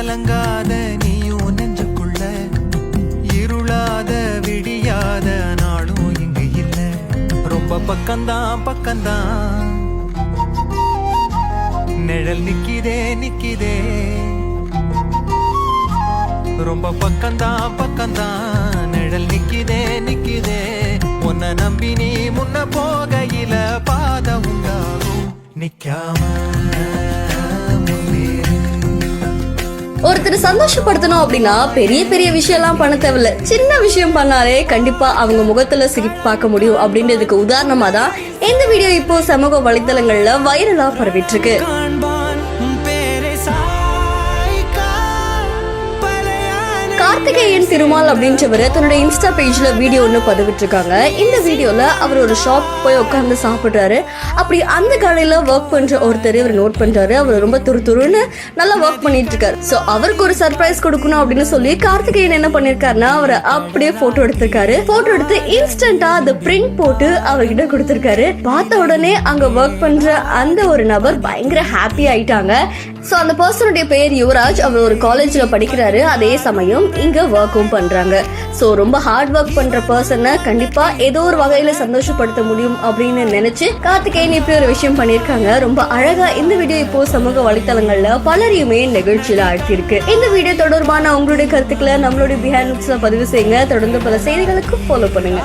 கலங்காத நீயும் நெஞ்சுக்குள்ள இருளாத விடியாத நாளும் இங்கு இல்ல ரொம்ப பக்கம்தான் பக்கம்தான் நிழல் நிக்கிதே நிக்கிதே ரொம்ப பக்கம்தான் பக்கம்தான் நிழல் நிக்கிதே நிக்கிதே உன்னை நம்பி நீ முன்ன போகையில பாத உண்டாகும் நிக்காம ஒருத்தர் சந்தோஷப்படுத்தணும் அப்படின்னா பெரிய பெரிய விஷயம் எல்லாம் பண்ண தேவையில்ல, சின்ன விஷயம் பண்ணாலே கண்டிப்பா அவங்க முகத்துல சிரிப்பு பார்க்க முடியும் அப்படின்றதுக்கு உதாரணமா தான் இந்த வீடியோ இப்போ சமூக வலைதளங்கள்ல வைரலா பரவிட்டு இருக்கு. கார்த்திகேயன் திருமால் அப்படின்றவர் தன்னோட இன்ஸ்டா பேஜ்ல வீடியோ ஒன்று பதிவிட்டு இருக்காங்க. இந்த வீடியோல அவர் ஒரு ஷாப் போய் உட்காந்து சாப்பிடுறாரு. அப்படி அந்த கடையில ஒர்க் பண்ற ஒருத்தர் இவர் நோட் பண்றாரு. அவர் ரொம்ப துருன்னு நல்லா ஒர்க் பண்ணிட்டு இருக்காரு. சோ அவருக்கு ஒரு சர்ப்ரைஸ் கொடுக்கணும் அப்படின்னு சொல்லி கார்த்திகேயன் என்ன பண்ணிருக்காருன்னா அவரை அப்படியே போட்டோ எடுத்திருக்காரு. போட்டோ எடுத்து இன்ஸ்டன்டா அந்த பிரிண்ட் போட்டு அவர்கிட்ட கொடுத்திருக்காரு. பார்த்த உடனே அங்க ஒர்க் பண்ற அந்த ஒரு நபர் பயங்கர ஹாப்பி ஆயிட்டாங்க. சோ அந்த பர்சனுடைய பெயர் யுவராஜ். அவர் ஒரு காலேஜ்ல படிக்கிறாரு, அதே சமயம் இங்க ஒர்க்கும் பண்றாங்க. சோ ரொம்ப ஹார்ட் ஒர்க் பண்ற பர்சனை கண்டிப்பா ஏதோ ஒரு வகையில சந்தோஷப்படுத்த முடியும் அப்படின்னு நினைச்சு கார்த்திகேயன் இப்படி ஒரு விஷயம் பண்ணிருக்காங்க. ரொம்ப அழகா இந்த வீடியோ இப்போ சமூக வலைத்தளங்கள்ல பலரையுமே நிகழ்ச்சியில ஆழ்த்திருக்கு. இந்த வீடியோ தொடர்பான உங்களுடைய கருத்துக்களை நம்மளுடைய பிஹைண்ட் பதிவு செய்யுங்க. தொடர்ந்து பல செய்திகளுக்கு ஃபாலோ பண்ணுங்க.